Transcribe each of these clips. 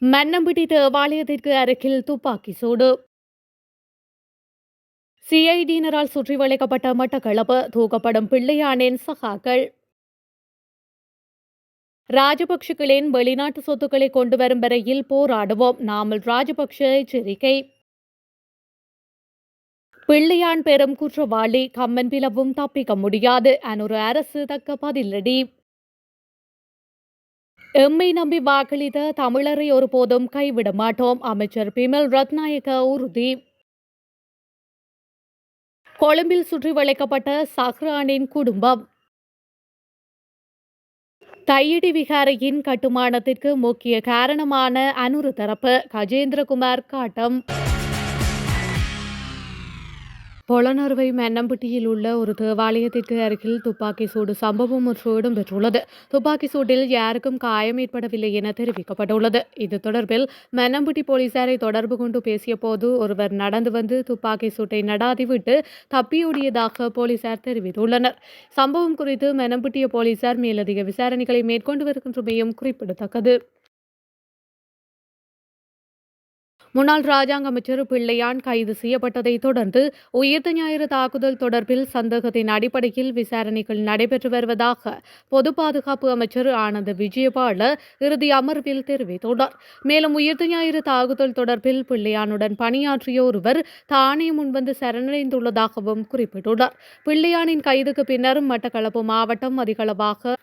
மன்னம்பிட்டி தேவாலயத்திற்கு அருகில் துப்பாக்கி சூடு. சிஐடியினரால் சுற்றி வளைக்கப்பட்ட மட்டக்களப்பு தூக்கப்படும் பிள்ளையானின் சகாக்கள். ராஜபக்ஷகளின் வெளிநாட்டு சொத்துக்களை கொண்டுவரும் வரையில் போராடுவோம், நாமல் ராஜபக்ஷ எச்சரிக்கை. பிள்ளையான் பெரும் குற்றவாளி, கம்மன் பிளவும் தப்பிக்க முடியாது, அனுர அரசு தக்க பதிலடி. எம்மை நம்பி வாக்களித்த தமிழரை ஒருபோதும் கைவிட மாட்டோம், அமைச்சர் பிமல் ரத்நாயக்க உறுதி. கொழும்பில் சுற்றி வளைக்கப்பட்ட சஹ்ரானின் குடும்பம். தையிடி விகாரையின் கட்டுமானத்திற்கு முக்கிய காரணமான அனுரு தரப்பு, கஜேந்திரகுமார் காட்டம். பொலனறுவை மன்னம்பட்டியில் உள்ள ஒரு தேவாலயத்திற்கு அருகில் துப்பாக்கி சூடு சம்பவம் ஒன்று இடம்பெற்றுள்ளது. துப்பாக்கி சூட்டில் யாருக்கும் காயம் ஏற்படவில்லை என தெரிவிக்கப்பட்டுள்ளது. இது தொடர்பில் மன்னம்பட்டி போலீசாரை தொடர்பு கொண்டு பேசிய போது ஒருவர் நடந்து வந்து துப்பாக்கி சூட்டை நடாத்திவிட்டு தப்பியோடியதாக போலீசார் தெரிவித்துள்ளனர். சம்பவம் குறித்து மன்னம்பட்டிய போலீசார் மேலதிக விசாரணைகளை மேற்கொண்டு வருகின்றமையும் குறிப்பிடத்தக்கது. முன்னாள் ராஜாங்க அமைச்சர் பிள்ளையான் கைது செய்யப்பட்டதை தொடர்ந்து உயிர்த்த ஞாயிறு தாக்குதல் தொடர்பில் சந்தேகத்தின் அடிப்படையில் விசாரணைகள் நடைபெற்று வருவதாக பொது பாதுகாப்பு அமைச்சர் ஆனந்த் விஜயபால இறுதி அமர்வில் தெரிவித்துள்ளார். மேலும் உயிர்த்த ஞாயிறு தாக்குதல் தொடர்பில் பிள்ளையானுடன் பணியாற்றிய ஒருவர் தானே முன்வந்து சரணடைந்துள்ளதாகவும் குறிப்பிட்டுள்ளார். பிள்ளையானின் கைதுக்கு பின்னர் மட்டக்களப்பு மாவட்டம் அதிகளவாக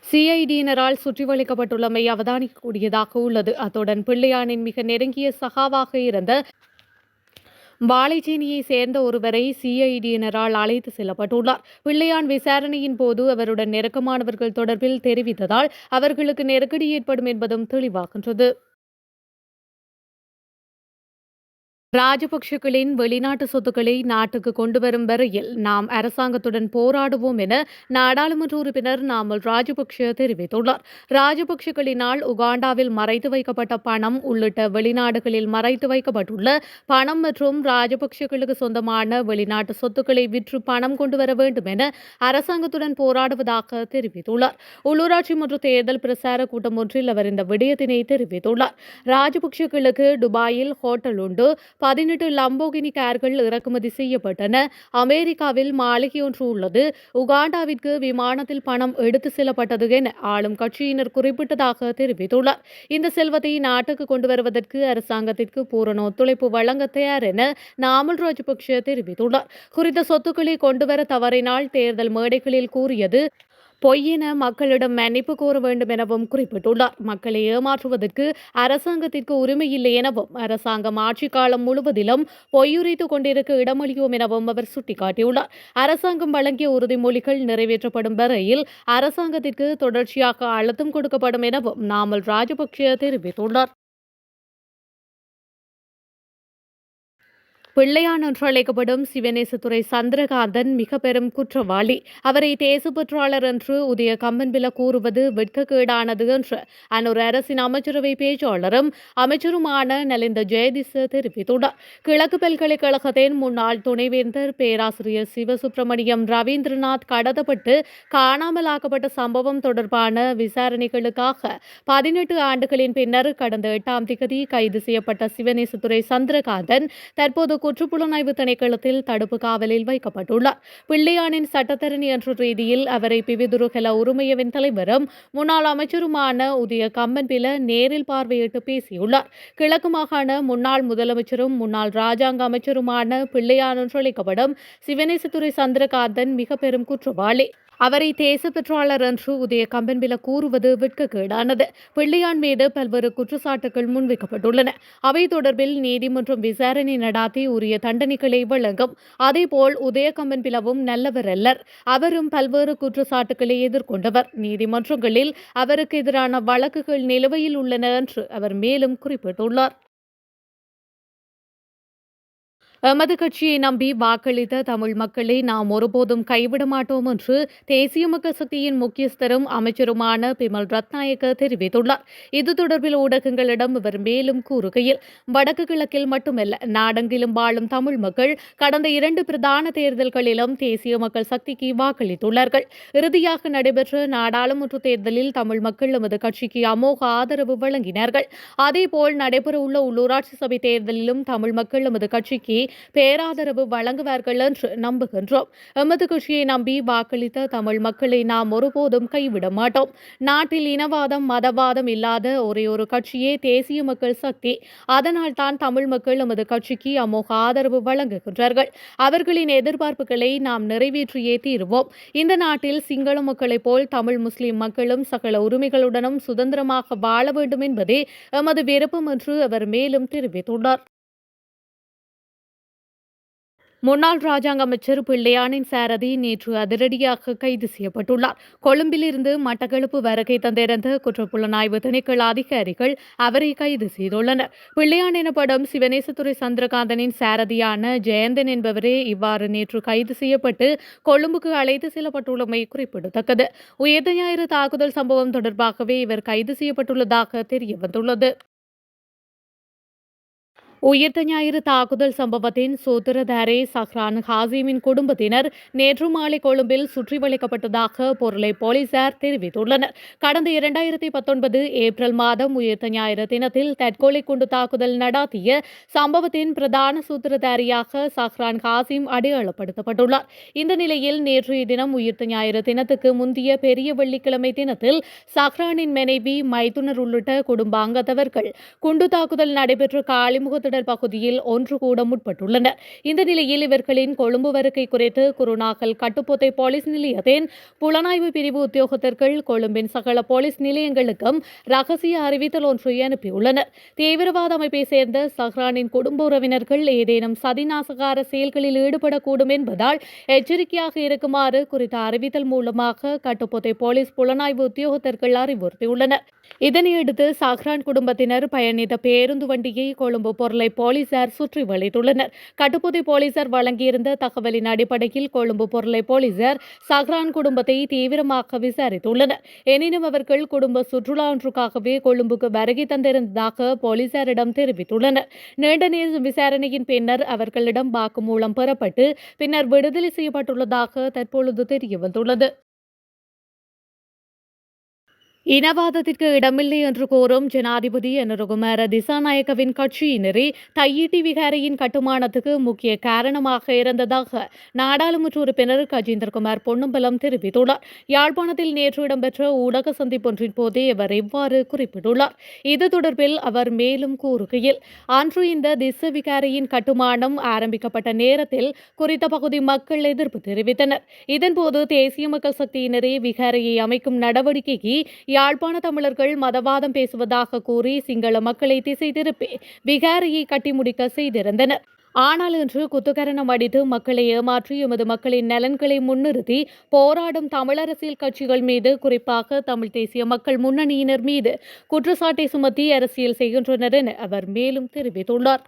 சிஐடியினரால் சுற்றி வளைக்கப்பட்டுள்ளமை அவதானிக்கக்கூடியதாக உள்ளது. அத்துடன் பிள்ளையானின் மிக நெருங்கிய சகாவாக இருந்த வாழைச்சேனியை சேர்ந்த ஒருவரை சிஐடியினரால் அழைத்து செல்லப்பட்டுள்ளார். பிள்ளையான் விசாரணையின் போது அவருடன் நெருக்கமானவர்கள் தொடர்பில் தெரிவித்ததால் அவர்களுக்கு நெருக்கடி ஏற்படும் என்பதும் தெளிவாகின்றது. ராஜபக்ஷகளின் வெளிநாட்டு சொத்துக்களை நாட்டுக்கு கொண்டுவரும் வரையில் நாம் அரசாங்கத்துடன் போராடுவோம் என நாடாளுமன்ற உறுப்பினர் நாமல் ராஜபக்ஷ தெரிவித்துள்ளார். ராஜபக்ஷகளினால் உகாண்டாவில் மறைத்து வைக்கப்பட்ட பணம் உள்ளிட்ட வெளிநாடுகளில் மறைத்து வைக்கப்பட்டுள்ள பணம் மற்றும் ராஜபக்ஷகளுக்கு சொந்தமான வெளிநாட்டு சொத்துக்களை விற்று பணம் கொண்டுவர வேண்டும் என அரசாங்கத்துடன் போராடுவதாக தெரிவித்துள்ளார். உள்ளூராட்சி மற்றும் தேர்தல் பிரசார கூட்டம் ஒன்றில் அவர் இந்த விடயத்தினை தெரிவித்துள்ளார். ராஜபக்ஷகளுக்கு துபாயில் ஹோட்டல் உண்டு, 18 லம்போகினி கார்கள் இறக்குமதி செய்யப்பட்டன, அமெரிக்காவில் மாளிகை ஒன்று உள்ளது, உகாண்டாவிற்கு விமானத்தில் பணம் எடுத்து செல்லப்பட்டது என ஆளும் கட்சியினர் குறிப்பிட்டதாக தெரிவித்துள்ளார். இந்த செல்வத்தை நாட்டுக்கு கொண்டு வருவதற்கு அரசாங்கத்திற்கு பூரண ஒத்துழைப்பு வழங்க தயார் என நாமல் ராஜபக்ஷ தெரிவித்துள்ளார். குறித்த சொத்துக்களை கொண்டுவர தவறினால் தேர்தல் மேடைகளில் கூறியது பொய் என மக்களிடம் மன்னிப்பு கோர வேண்டும் எனவும் குறிப்பிட்டுள்ளார். மக்களை ஏமாற்றுவதற்கு அரசாங்கத்திற்கு உரிமை இல்லை எனவும் அரசாங்கம் ஆட்சி காலம் முழுவதிலும் பொய்யுரைத்துக் கொண்டிருக்க இடமளியோம் எனவும் அவர் சுட்டிக்காட்டியுள்ளார். அரசாங்கம் வழங்கிய உறுதிமொழிகள் நிறைவேற்றப்படும் வரையில் அரசாங்கத்திற்கு தொடர்ச்சியாக அழுத்தம் கொடுக்கப்படும் எனவும் நாமல் ராஜபக்ஷ தெரிவித்துள்ளார். பிள்ளையான் என்று அழைக்கப்படும் சிவனேசத்துறை சந்திரகாந்தன் மிக பெரும் குற்றவாளி. அவரை தேசப்பற்றாளர் என்று உதய கம்பன்பில கூறுவது வெட்கக்கேடானது என்று அன்னொரு அரசின் அமைச்சரவை பேச்சாளரும் அமைச்சருமான நலிந்த ஜெயதிச தெரிவித்துள்ளார். கிழக்கு பல்கலைக்கழகத்தின் முன்னாள் துணைவேந்தர் பேராசிரியர் சிவசுப்பிரமணியம் ரவீந்திரநாத் கடத்தப்பட்டு காணாமலாக்கப்பட்ட சம்பவம் தொடர்பான விசாரணைகளுக்காக 18 ஆண்டுகளின் பின்னர் கடந்த 8ஆம் திகதி கைது செய்யப்பட்ட சிவனேசத்துறை சந்திரகாந்தன் தற்போது குற்றப்புலனாய்வு திணைக்களத்தில் தடுப்பு காவலில் வைக்கப்பட்டுள்ளார். பிள்ளையானின் சட்டத்தரணி என்ற ரீதியில் அவரை பிவிதுருகல உரிமையவின் தலைவரும் முன்னாள் அமைச்சருமான உதய கம்பன்பில நேரில் பார்வையிட்டு பேசியுள்ளார். கிழக்கு மாகாண முன்னாள் முதலமைச்சரும் முன்னாள் ராஜாங்க அமைச்சருமான பிள்ளையான் என்று அழைக்கப்படும் சிவனேசத்துறை சந்திரகாந்தன் மிக பெரும் குற்றவாளி. அவரை தேசப்பற்றாளர் என்று உதய கம்பன்பில கூறுவது வெட்கக்கேடானது. பிள்ளையான் மீது பல்வேறு குற்றச்சாட்டுகள் முன்வைக்கப்பட்டுள்ளன. அவை தொடர்பில் நீதிமன்றம் விசாரணை நடாத்தி உரிய தண்டனைகளை வழங்கும். அதேபோல் உதய கம்பன்பிலவும் நல்லவர் அல்லர். அவரும் பல்வேறு குற்றச்சாட்டுகளை எதிர்கொண்டவர். நீதிமன்றங்களில் அவருக்கு எதிரான வழக்குகள் நிலுவையில் உள்ளன என்று அவர் மேலும் குறிப்பிட்டுள்ளார். எமது கட்சியை நம்பி வாக்களித்த தமிழ் மக்களை நாம் ஒருபோதும் கைவிட மாட்டோம் என்று தேசிய மக்கள் சக்தியின் முக்கியஸ்தரும் அமைச்சருமான பிமல் ரத்நாயக்க தெரிவித்துள்ளார். இது தொடர்பில் ஊடகங்களிடம் இவர் மேலும் கூறுகையில், வடக்கு கிழக்கில் மட்டுமல்ல, நாடெங்கிலும் வாழும் தமிழ் மக்கள் கடந்த 2 பிரதான தேர்தல்களிலும் தேசிய மக்கள் சக்திக்கு வாக்களித்துள்ளார்கள். இறுதியாக நடைபெற்ற நாடாளுமன்ற தேர்தலில் தமிழ் மக்கள் எமது கட்சிக்கு அமோக ஆதரவு வழங்கினார்கள். அதேபோல் நடைபெறவுள்ள உள்ளூராட்சி சபை தேர்தலிலும் தமிழ் மக்கள் எமது கட்சிக்கு பேராதரவு வழங்குவார்கள் என்று நம்புகின்றோம். எமது கட்சியை நம்பி வாக்களித்த தமிழ் மக்களை நாம் ஒருபோதும் கைவிட மாட்டோம். நாட்டில் இனவாதம் மதவாதம் இல்லாத ஒரே ஒரு கட்சியே தேசிய மக்கள் சக்தி. அதனால் தான் தமிழ் மக்கள் எமது கட்சிக்கு அமோக ஆதரவு வழங்குகின்றார்கள். அவர்களின் எதிர்பார்ப்புகளை நாம் நிறைவேற்றியே தீருவோம். இந்த நாட்டில் சிங்கள மக்களைப் போல் தமிழ் முஸ்லிம் மக்களும் சகல உரிமைகளுடனும் சுதந்திரமாக வாழ வேண்டும் என்பதே எமது விருப்பம் என்று அவர் மேலும் தெரிவித்துள்ளார். முன்னாள் ராஜாங்க அமைச்சர் பிள்ளையானின் சாரதி நேற்று அதிரடியாக கைது செய்யப்பட்டுள்ளார். கொழும்பிலிருந்து மட்டக்களப்பு வருகை தந்திருந்த குற்றப்புலனாய்வு திணைக்கள அதிகாரிகள் அவரை கைது செய்துள்ளனர். பிள்ளையான் எனப்படும் சிவனேசத்துறை சந்திரகாந்தனின் சாரதியான ஜெயந்தன் என்பவரே இவ்வாறு நேற்று கைது செய்யப்பட்டு கொழும்புக்கு அழைத்து செல்லப்பட்டுள்ளமை குறிப்பிடத்தக்கது. உயிர்த்த ஞாயிறு தாக்குதல் சம்பவம் தொடர்பாகவே இவர் கைது செய்யப்பட்டுள்ளதாக தெரியவந்துள்ளது. உயிர்த்த ஞாயிறு தாக்குதல் சம்பவத்தின் சூத்திரதாரி சஹ்ரான் ஹாசிமின் குடும்பத்தினர் நேற்று மாலை கொழும்பில் சுற்றி வளைக்கப்பட்டதாக பொருளை போலீசார் தெரிவித்துள்ளனர். கடந்த 2019 ஏப்ரல் மாதம் உயிர்த்த ஞாயிறு தினத்தில் தற்கொலை குண்டு தாக்குதல் நடாத்திய சம்பவத்தின் பிரதான சூத்திரதாரியாக சஹ்ரான் ஹாசிம் அடையாளப்படுத்தப்பட்டுள்ளார். இந்த நிலையில் நேற்றைய தினம் உயிர்த்த ஞாயிறு தினத்துக்கு முந்தைய பெரிய வெள்ளிக்கிழமை தினத்தில் சஹ்ரானின் மனைவி மைத்துனர் உள்ளிட்ட குடும்ப அங்கத்தவர்கள் குண்டு தாக்குதல் நடைபெற்ற காளிமுகத்திடல் பகுதியில் ஒன்று கூட முற்பட்டுள்ளனர். இந்த நிலையில் இவர்களின் கொழும்பு வருகை குறித்து குருநாகல் கட்டுப்போத்தை போலீஸ் நிலையத்தின் புலனாய்வு பிரிவு உத்தியோகத்தர்கள் கொழும்பின் சகல போலீஸ் நிலையங்களுக்கும் ரகசிய அறிவித்தல் ஒன்றை அனுப்பியுள்ளனர். தீவிரவாத அமைப்பை சேர்ந்த சஹ்ரானின் குடும்ப உறவினர்கள் ஏதேனும் சதிநாசகார செயல்களில் ஈடுபடக்கூடும் என்பதால் எச்சரிக்கையாக இருக்குமாறு குறித்த அறிவித்தல் மூலமாக கட்டுப்போத்தை போலீஸ் புலனாய்வு உத்தியோகத்தர்கள் அறிவுறுத்தியுள்ளனர். இதனையடுத்து சஹ்ரான் குடும்பத்தினர் பயணித்த பேருந்து வண்டியை கொழும்பு பொருளை போலீசார் சுற்றி வளைத்துள்ளனர். கட்டுப்போதை போலீசார் வழங்கியிருந்த தகவலின் அடிப்படையில் கொழும்பு பொருளை போலீசார் சஹ்ரான் குடும்பத்தை தீவிரமாக விசாரித்துள்ளனர். எனினும் அவர்கள் குடும்ப சுற்றுலா ஒன்றுக்காகவே கொழும்புக்கு வருகை தந்திருந்ததாக போலீசாரிடம் தெரிவித்துள்ளனர். நீண்ட நேர விசாரணையின் பின்னர் அவர்களிடம் வாக்குமூலம் பெறப்பட்டு பின்னர் விடுதலை செய்யப்பட்டுள்ளதாக தற்பொழுது தெரியவந்துள்ளது. இனவாதத்திற்கு இடமில்லை என்று கோரும் ஜனாதிபதி அனுரகுமார திசாநாயக்கவின் கட்சியினரே தையிட்டி விகாரையின் கட்டுமானத்துக்கு முக்கிய காரணமாக இருந்ததாக நாடாளுமன்ற உறுப்பினர் கஜேந்திரகுமார் பொன்னம்பலம் தெரிவித்துள்ளார். யாழ்ப்பாணத்தில் நேற்று இடம்பெற்ற ஊடக சந்திப்பொன்றின் போதே அவர் இவ்வாறு குறிப்பிட்டுள்ளார். இது தொடர்பில் அவர் மேலும் கூறுகையில், அன்று இந்த திச விகாரையின் கட்டுமானம் ஆரம்பிக்கப்பட்ட நேரத்தில் குறித்த பகுதி மக்கள் எதிர்ப்பு தெரிவித்தனர். இதன்போது தேசிய மக்கள் சக்தியினரே விகாரையை அமைக்கும் நடவடிக்கைக்கு யாழ்ப்பாண தமிழர்கள் மதவாதம் பேசுவதாக கூறி சிங்கள மக்களை திசை திருப்பி விகாரையை கட்டி முடிக்க செய்திருந்தனர். ஆனால் இன்று குத்துக்கரணம் அடித்து மக்களை ஏமாற்றி எமது மக்களின் நலன்களை முன்னிறுத்தி போராடும் தமிழரசியல் கட்சிகள் மீது, குறிப்பாக தமிழ் தேசிய மக்கள் முன்னணியினர் மீது குற்றச்சாட்டை சுமத்தி அரசியல் செய்கின்றனர் என அவர் மேலும் தெரிவித்துள்ளார்.